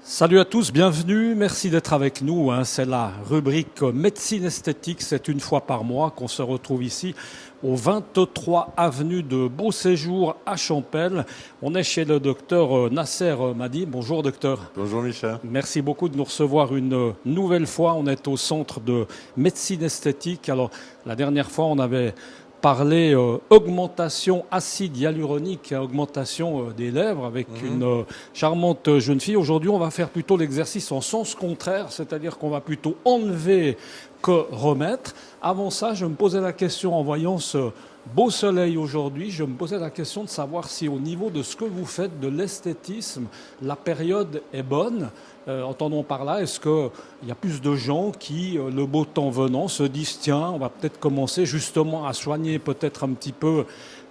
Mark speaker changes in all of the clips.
Speaker 1: Salut à tous, bienvenue, merci d'être avec nous. C'est la rubrique médecine esthétique, c'est une fois par mois qu'on se retrouve ici au 23 avenue de Beau Séjour à Champel. On est chez le docteur Nasser Madi. Bonjour docteur.
Speaker 2: Bonjour Michel.
Speaker 1: Merci beaucoup de nous recevoir une nouvelle fois. On est au centre de médecine esthétique. Alors la dernière fois on avait parler augmentation acide hyaluronique, augmentation des lèvres avec une charmante jeune fille. Aujourd'hui, on va faire plutôt l'exercice en sens contraire, c'est-à-dire qu'on va plutôt enlever que remettre. Avant ça, je me posais la question en voyant ce beau soleil aujourd'hui, je me posais la question de savoir si au niveau de ce que vous faites, de l'esthétisme, la période est bonne. Entendons par là, est-ce qu'il y a plus de gens qui, le beau temps venant, se disent tiens, on va peut-être commencer justement à soigner peut-être un petit peu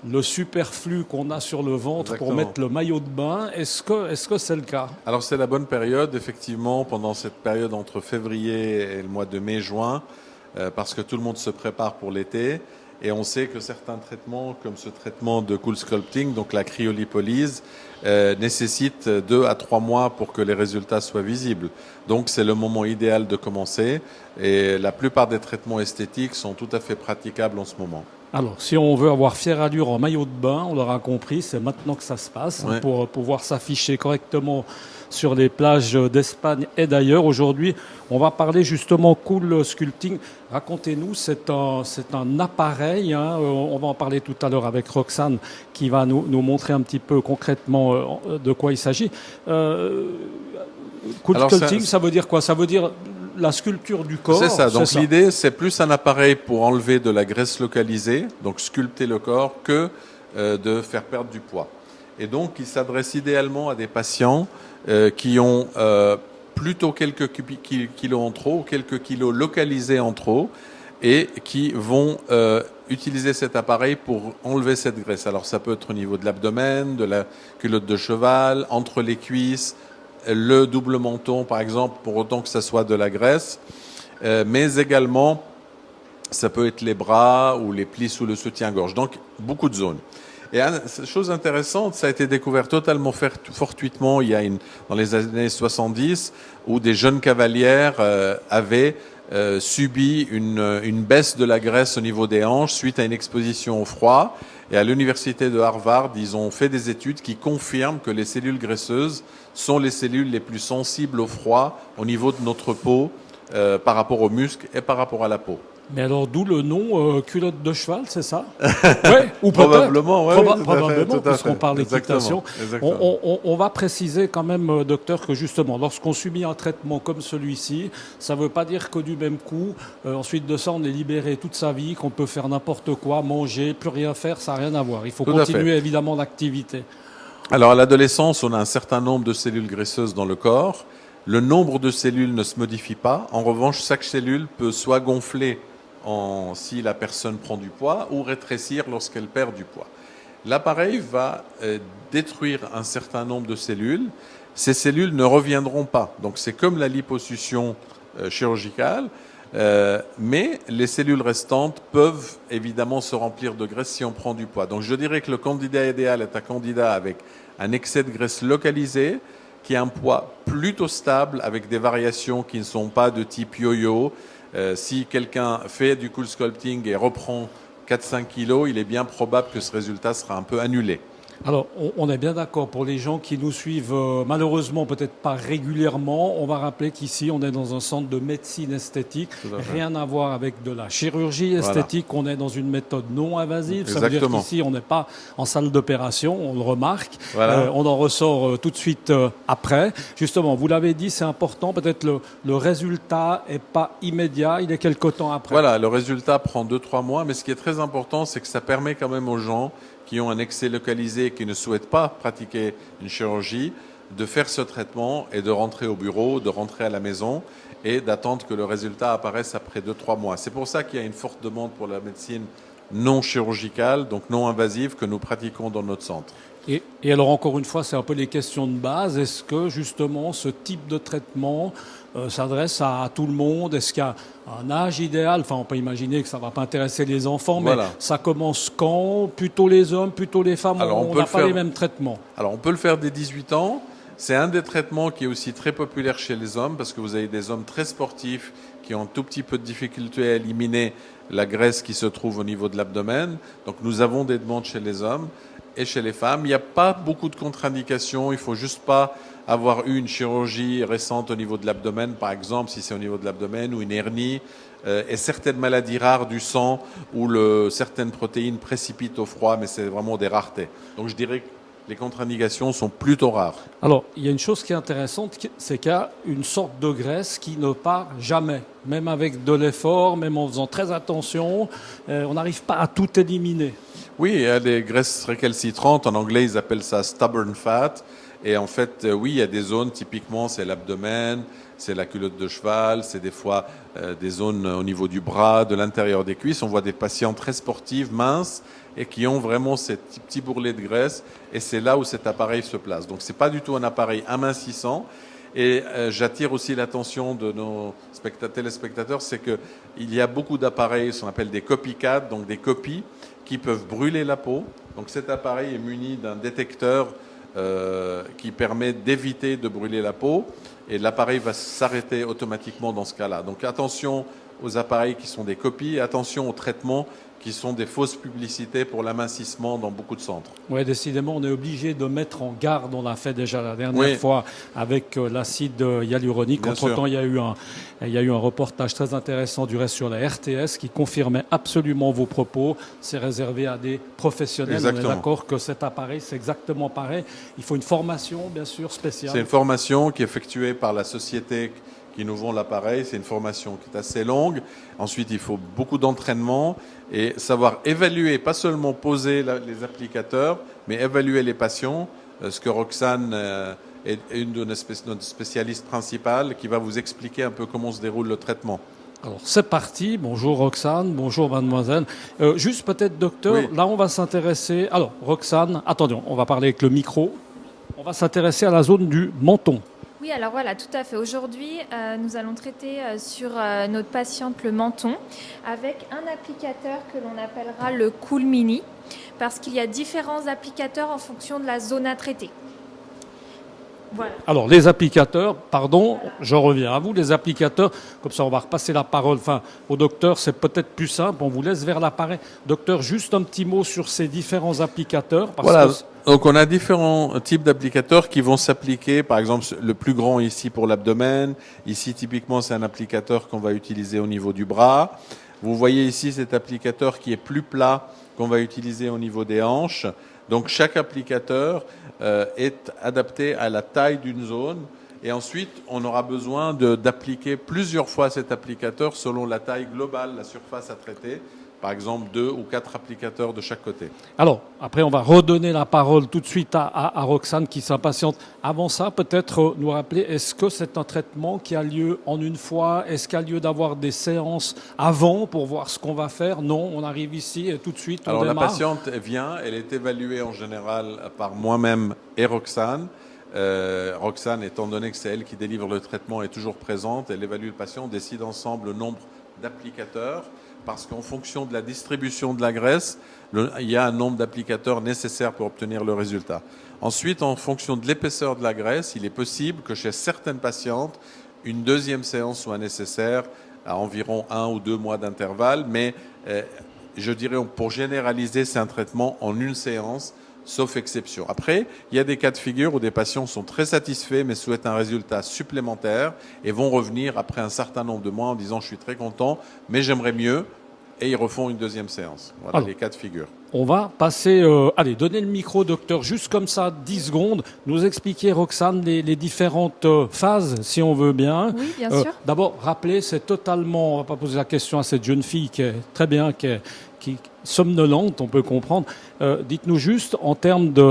Speaker 1: le superflu qu'on a sur le ventre. Exactement. Pour mettre le maillot de bain. Est-ce que c'est le cas?
Speaker 2: Alors c'est la bonne période, effectivement, pendant cette période entre février et le mois de mai-juin, parce que tout le monde se prépare pour l'été. Et on sait que certains traitements, comme ce traitement de cool sculpting, donc la cryolipolyse, nécessitent 2 à 3 mois pour que les résultats soient visibles. Donc c'est le moment idéal de commencer. Et la plupart des traitements esthétiques sont tout à fait praticables en ce moment.
Speaker 1: Alors, si on veut avoir fière allure en maillot de bain, on l'aura compris, c'est maintenant que ça se passe, ouais. Pour pouvoir s'afficher correctement sur les plages d'Espagne et d'ailleurs. Aujourd'hui, on va parler justement cool sculpting. Racontez-nous, c'est un appareil, hein, on va en parler tout à l'heure avec Roxane qui va nous montrer un petit peu concrètement de quoi il s'agit. Cool sculpting, ça veut dire quoi? Ça veut dire la sculpture du corps.
Speaker 2: C'est ça. Donc l'idée, c'est plus un appareil pour enlever de la graisse localisée, donc sculpter le corps, que de faire perdre du poids. Et donc, il s'adresse idéalement à des patients qui ont plutôt quelques kilos en trop, quelques kilos localisés en trop, et qui vont utiliser cet appareil pour enlever cette graisse. Alors, ça peut être au niveau de l'abdomen, de la culotte de cheval, entre les cuisses, le double menton, par exemple, pour autant que ça soit de la graisse, mais également, ça peut être les bras ou les plis sous le soutien-gorge. Donc, beaucoup de zones. Et chose intéressante, ça a été découvert totalement fortuitement dans les années 70, où des jeunes cavalières avaient subi une baisse de la graisse au niveau des hanches suite à une exposition au froid. Et à l'université de Harvard, ils ont fait des études qui confirment que les cellules graisseuses sont les cellules les plus sensibles au froid au niveau de notre peau par rapport aux muscles et par rapport à la peau.
Speaker 1: Mais alors, d'où le nom culotte de cheval, c'est ça?
Speaker 2: Ouais, ou probablement, ouais,
Speaker 1: probablement, puisqu'on parle d'équitation. On va préciser quand même, docteur, que justement, lorsqu'on subit un traitement comme celui-ci, ça ne veut pas dire que du même coup, ensuite de ça, on est libéré toute sa vie, qu'on peut faire n'importe quoi, manger, plus rien faire, ça n'a rien à voir. Il faut continuer évidemment l'activité.
Speaker 2: Alors, à l'adolescence, on a un certain nombre de cellules graisseuses dans le corps. Le nombre de cellules ne se modifie pas. En revanche, chaque cellule peut soit gonfler si la personne prend du poids ou rétrécir lorsqu'elle perd du poids. L'appareil va détruire un certain nombre de cellules. Ces cellules ne reviendront pas. Donc c'est comme la liposuction chirurgicale, mais les cellules restantes peuvent évidemment se remplir de graisse si on prend du poids. Donc je dirais que le candidat idéal est un candidat avec un excès de graisse localisé, qui a un poids plutôt stable avec des variations qui ne sont pas de type yo-yo. Si quelqu'un fait du cool sculpting et reprend 4-5 kilos, il est bien probable que ce résultat sera un peu annulé.
Speaker 1: Alors, on est bien d'accord. Pour les gens qui nous suivent, malheureusement, peut-être pas régulièrement, on va rappeler qu'ici, on est dans un centre de médecine esthétique. Rien à voir avec de la chirurgie esthétique. Voilà. On est dans une méthode non invasive.
Speaker 2: Exactement.
Speaker 1: Ça veut dire qu'ici, on n'est pas en salle d'opération, on le remarque.
Speaker 2: Voilà.
Speaker 1: On en ressort tout de suite après. Justement, vous l'avez dit, c'est important. Peut-être le résultat n'est pas immédiat. Il est quelque temps après.
Speaker 2: Voilà, le résultat prend 2-3 mois. Mais ce qui est très important, c'est que ça permet quand même aux gens qui ont un excès localisé, qui ne souhaitent pas pratiquer une chirurgie, de faire ce traitement et de rentrer au bureau, de rentrer à la maison et d'attendre que le résultat apparaisse après 2-3 mois. C'est pour ça qu'il y a une forte demande pour la médecine non chirurgicale, donc non invasive, que nous pratiquons dans notre centre.
Speaker 1: Et alors, encore une fois, c'est un peu les questions de base. Est-ce que, justement, ce type de traitement s'adresse à tout le monde? Est-ce qu'il y a un âge idéal? Enfin, on peut imaginer que ça ne va pas intéresser les enfants, mais voilà. Ça commence quand? Plutôt les hommes, plutôt les femmes? Alors, on n'a pas les mêmes traitements.
Speaker 2: Alors, on peut le faire dès 18 ans, C'est un des traitements qui est aussi très populaire chez les hommes parce que vous avez des hommes très sportifs qui ont un tout petit peu de difficulté à éliminer la graisse qui se trouve au niveau de l'abdomen. Donc nous avons des demandes chez les hommes et chez les femmes. Il n'y a pas beaucoup de contre-indications. Il faut juste pas avoir eu une chirurgie récente au niveau de l'abdomen, par exemple, si c'est au niveau de l'abdomen, ou une hernie, et certaines maladies rares du sang où certaines protéines précipitent au froid, mais c'est vraiment des raretés. Donc je dirais que les contre-indications sont plutôt rares.
Speaker 1: Alors, il y a une chose qui est intéressante, c'est qu'il y a une sorte de graisse qui ne part jamais. Même avec de l'effort, même en faisant très attention, on n'arrive pas à tout éliminer.
Speaker 2: Oui, il y a des graisses récalcitrantes. En anglais, ils appellent ça stubborn fat. Et en fait, oui, il y a des zones, typiquement, c'est l'abdomen, c'est la culotte de cheval, c'est des fois des zones au niveau du bras, de l'intérieur des cuisses. On voit des patients très sportifs, minces, et qui ont vraiment ces petits bourrelets de graisse. Et c'est là où cet appareil se place. Donc, c'est pas du tout un appareil amincissant. Et j'attire aussi l'attention de nos téléspectateurs, c'est qu'il y a beaucoup d'appareils, ce qu'on appelle des copycats, donc des copies, qui peuvent brûler la peau. Donc cet appareil est muni d'un détecteur qui permet d'éviter de brûler la peau et l'appareil va s'arrêter automatiquement dans ce cas-là. Donc attention aux appareils qui sont des copies et attention aux traitements qui sont des fausses publicités pour l'amincissement dans beaucoup de centres.
Speaker 1: Oui, décidément, on est obligé de mettre en garde. On l'a fait déjà la dernière fois avec l'acide hyaluronique. Entre-temps, il y a eu un reportage très intéressant du reste sur la RTS qui confirmait absolument vos propos. C'est réservé à des professionnels.
Speaker 2: Exactement.
Speaker 1: On est d'accord que cet appareil, c'est exactement pareil. Il faut une formation, bien sûr, spéciale.
Speaker 2: C'est une formation qui est effectuée par la société qui nous vend l'appareil. C'est une formation qui est assez longue. Ensuite, il faut beaucoup d'entraînement et savoir évaluer, pas seulement poser les applicateurs, mais évaluer les patients. Ce que Roxane est une de notre spécialiste principale qui va vous expliquer un peu comment se déroule le traitement.
Speaker 1: Alors c'est parti, bonjour Roxane, bonjour mademoiselle. Juste peut-être docteur,
Speaker 2: Oui.
Speaker 1: Là on va s'intéresser, alors Roxane, attendez, on va parler avec le micro, on va s'intéresser à la zone du menton.
Speaker 3: Oui, alors voilà, tout à fait. Aujourd'hui, nous allons traiter sur notre patiente le menton avec un applicateur que l'on appellera le Cool Mini parce qu'il y a différents applicateurs en fonction de la zone à traiter. Voilà.
Speaker 1: Alors les applicateurs, pardon, je reviens à vous, les applicateurs, comme ça on va repasser la parole au docteur, c'est peut-être plus simple, on vous laisse vers l'appareil. Docteur, juste un petit mot sur ces différents applicateurs.
Speaker 2: Donc on a différents types d'applicateurs qui vont s'appliquer, par exemple le plus grand ici pour l'abdomen, ici typiquement c'est un applicateur qu'on va utiliser au niveau du bras. Vous voyez ici cet applicateur qui est plus plat qu'on va utiliser au niveau des hanches. Donc chaque applicateur est adapté à la taille d'une zone et ensuite on aura besoin d'appliquer plusieurs fois cet applicateur selon la taille globale, la surface à traiter. Par exemple 2 ou 4 applicateurs de chaque côté.
Speaker 1: Alors, après on va redonner la parole tout de suite à Roxane qui s'impatiente. Avant ça, peut-être nous rappeler, est-ce que c'est un traitement qui a lieu en une fois? Est-ce qu'il y a lieu d'avoir des séances avant pour voir ce qu'on va faire? Non, on arrive ici et tout de suite on
Speaker 2: démarre. Alors la patiente vient, elle est évaluée en général par moi-même et Roxane. Roxane, étant donné que c'est elle qui délivre le traitement, est toujours présente. Elle évalue le patient, on décide ensemble le nombre d'applicateurs. Parce qu'en fonction de la distribution de la graisse, il y a un nombre d'applicateurs nécessaires pour obtenir le résultat. Ensuite, en fonction de l'épaisseur de la graisse, il est possible que chez certaines patientes, une deuxième séance soit nécessaire à environ 1 ou 2 mois d'intervalle. Mais je dirais, pour généraliser, c'est un traitement en une séance, sauf exception. Après, il y a des cas de figure où des patients sont très satisfaits mais souhaitent un résultat supplémentaire et vont revenir après un certain nombre de mois en disant « je suis très content, mais j'aimerais mieux » et ils refont une deuxième séance. Voilà les cas de figure.
Speaker 1: On va passer... allez, donnez le micro, docteur, juste comme ça, 10 secondes. Nous expliquer, Roxane, les différentes phases, si on veut bien.
Speaker 3: Oui, bien sûr.
Speaker 1: D'abord, rappelez, c'est totalement... On va pas poser la question à cette jeune fille qui est très bien, qui est somnolente, on peut comprendre. Dites-nous juste, en termes de...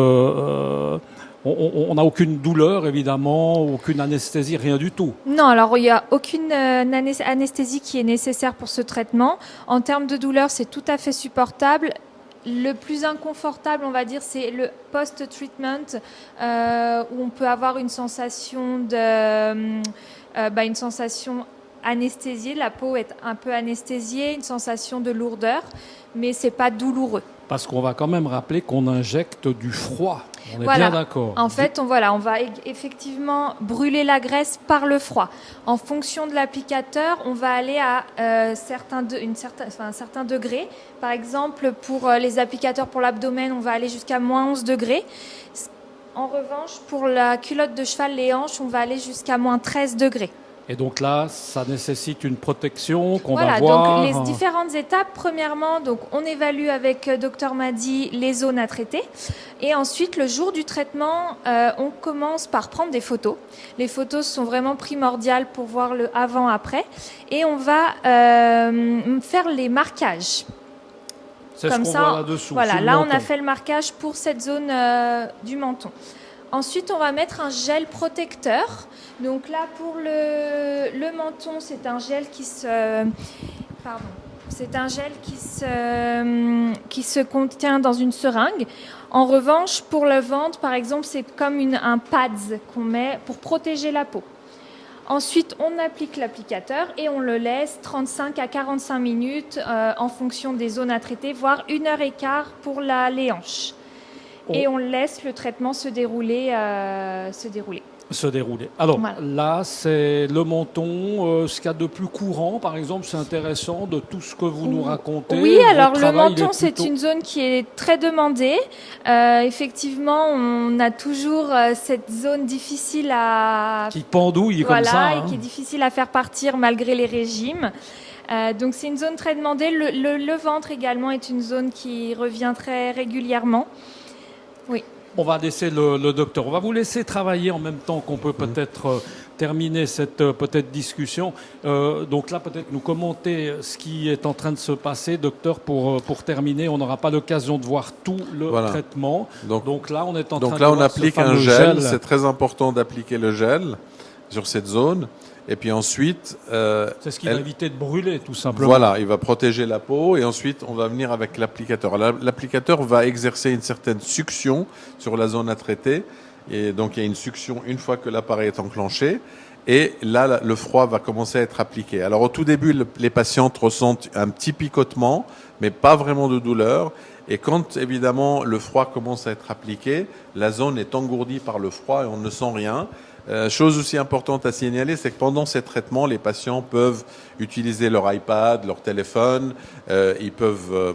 Speaker 1: on n'a aucune douleur, évidemment, aucune anesthésie, rien du tout.
Speaker 3: Non, alors il n'y a aucune anesthésie qui est nécessaire pour ce traitement. En termes de douleur, c'est tout à fait supportable. Le plus inconfortable, on va dire, c'est le post-treatment, où on peut avoir une sensation une sensation anesthésiée. La peau est un peu anesthésiée, une sensation de lourdeur, mais c'est pas douloureux.
Speaker 1: Parce qu'on va quand même rappeler qu'on injecte du froid. On est
Speaker 3: Voilà.
Speaker 1: bien d'accord.
Speaker 3: En fait, on va effectivement brûler la graisse par le froid. En fonction de l'applicateur, on va aller à un certain degré. Par exemple, pour les applicateurs pour l'abdomen, on va aller jusqu'à moins 11 degrés. En revanche, pour la culotte de cheval, les hanches, on va aller jusqu'à moins 13 degrés.
Speaker 1: Et donc là, ça nécessite une protection qu'on
Speaker 3: Voilà,
Speaker 1: va voir.
Speaker 3: donc les différentes étapes. Premièrement, donc on évalue avec Dr Madi les zones à traiter. Et ensuite, le jour du traitement, on commence par prendre des photos. Les photos sont vraiment primordiales pour voir le avant-après. Et on va faire les marquages.
Speaker 1: C'est ce
Speaker 3: Comme
Speaker 1: qu'on
Speaker 3: ça,
Speaker 1: voit là-dessous.
Speaker 3: voilà,
Speaker 1: sur le
Speaker 3: là on
Speaker 1: menton.
Speaker 3: a fait le marquage pour cette zone du menton. Ensuite, on va mettre un gel protecteur. Donc là, pour le menton, c'est un gel qui se... Pardon. C'est un gel qui se contient dans une seringue. En revanche, pour le ventre, par exemple, c'est comme un pads qu'on met pour protéger la peau. Ensuite, on applique l'applicateur et on le laisse 35 à 45 minutes en fonction des zones à traiter, voire 1h15 pour les hanches. Et on laisse le traitement se dérouler.
Speaker 1: Alors
Speaker 3: Voilà.
Speaker 1: là, c'est le menton, ce qu'il y a de plus courant, par exemple, c'est intéressant de tout ce que vous nous racontez.
Speaker 3: Oui,
Speaker 1: Votre
Speaker 3: alors le
Speaker 1: travail,
Speaker 3: menton,
Speaker 1: il est
Speaker 3: c'est
Speaker 1: plutôt-
Speaker 3: une zone qui est très demandée. Effectivement, on a toujours cette zone difficile à
Speaker 1: qui pendouille
Speaker 3: voilà,
Speaker 1: comme ça.
Speaker 3: et
Speaker 1: hein.
Speaker 3: qui est difficile à faire partir malgré les régimes. Donc c'est une zone très demandée. Le ventre également est une zone qui revient très régulièrement. Oui.
Speaker 1: On va laisser le docteur. On va vous laisser travailler en même temps qu'on peut peut-être terminer cette peut-être discussion. Donc là, peut-être nous commenter ce qui est en train de se passer, docteur, pour terminer. On n'aura pas l'occasion de voir tout le
Speaker 2: Voilà.
Speaker 1: traitement. Donc là, on est en train
Speaker 2: Donc
Speaker 1: de
Speaker 2: là, on
Speaker 1: voir ce
Speaker 2: applique un
Speaker 1: fameux
Speaker 2: gel. C'est très important d'appliquer le gel sur cette zone. Et puis ensuite,
Speaker 1: C'est ce qui va éviter de brûler, tout simplement.
Speaker 2: voilà, il va protéger la peau. Et ensuite, on va venir avec l'applicateur. L'applicateur va exercer une certaine succion sur la zone à traiter. Et donc, il y a une succion une fois que l'appareil est enclenché. Et là, le froid va commencer à être appliqué. Alors, au tout début, les patientes ressentent un petit picotement, mais pas vraiment de douleur. Et quand, évidemment, le froid commence à être appliqué, la zone est engourdie par le froid et on ne sent rien. Chose aussi importante à signaler, c'est que pendant ces traitements, les patients peuvent utiliser leur iPad, leur téléphone, ils peuvent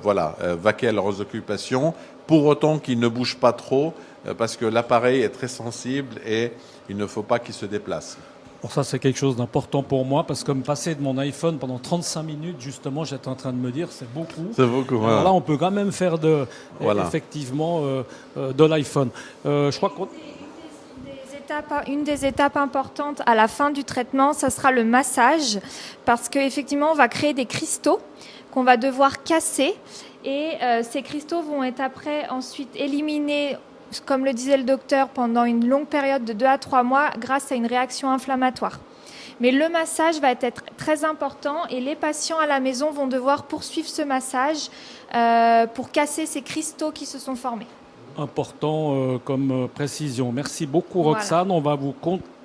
Speaker 2: vaquer à leurs occupations, pour autant qu'ils ne bougent pas trop, parce que l'appareil est très sensible et il ne faut pas qu'il se déplace.
Speaker 1: Bon, ça, c'est quelque chose d'important pour moi, parce que me passer de mon iPhone pendant 35 minutes, justement, j'étais en train de me dire, c'est beaucoup.
Speaker 2: C'est beaucoup.
Speaker 1: Alors là, on peut quand même faire
Speaker 2: Voilà.
Speaker 1: effectivement de l'iPhone. Je crois qu'on...
Speaker 3: Une des étapes importantes à la fin du traitement, ça sera le massage, parce qu'effectivement, on va créer des cristaux qu'on va devoir casser, et ces cristaux vont être ensuite éliminés, comme le disait le docteur, pendant une longue période de 2 à 3 mois grâce à une réaction inflammatoire. Mais le massage va être très important et les patients à la maison vont devoir poursuivre ce massage pour casser ces cristaux qui se sont formés.
Speaker 1: Important comme précision. Merci beaucoup,
Speaker 3: Voilà.
Speaker 1: Roxane. On va vous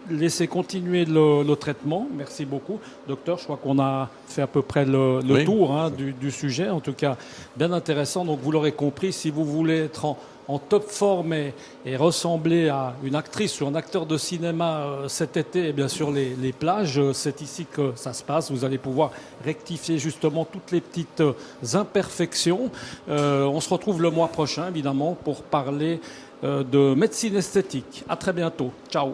Speaker 1: laisser continuer le traitement. Merci beaucoup. Docteur, je crois qu'on a fait à peu près le
Speaker 2: Oui.
Speaker 1: tour du sujet. En tout cas, bien intéressant. Donc, vous l'aurez compris, si vous voulez être en top forme et ressembler à une actrice ou un acteur de cinéma cet été, et bien sûr les plages, c'est ici que ça se passe. Vous allez pouvoir rectifier justement toutes les petites imperfections. On se retrouve le mois prochain, évidemment, pour parler de médecine esthétique. À très bientôt. Ciao.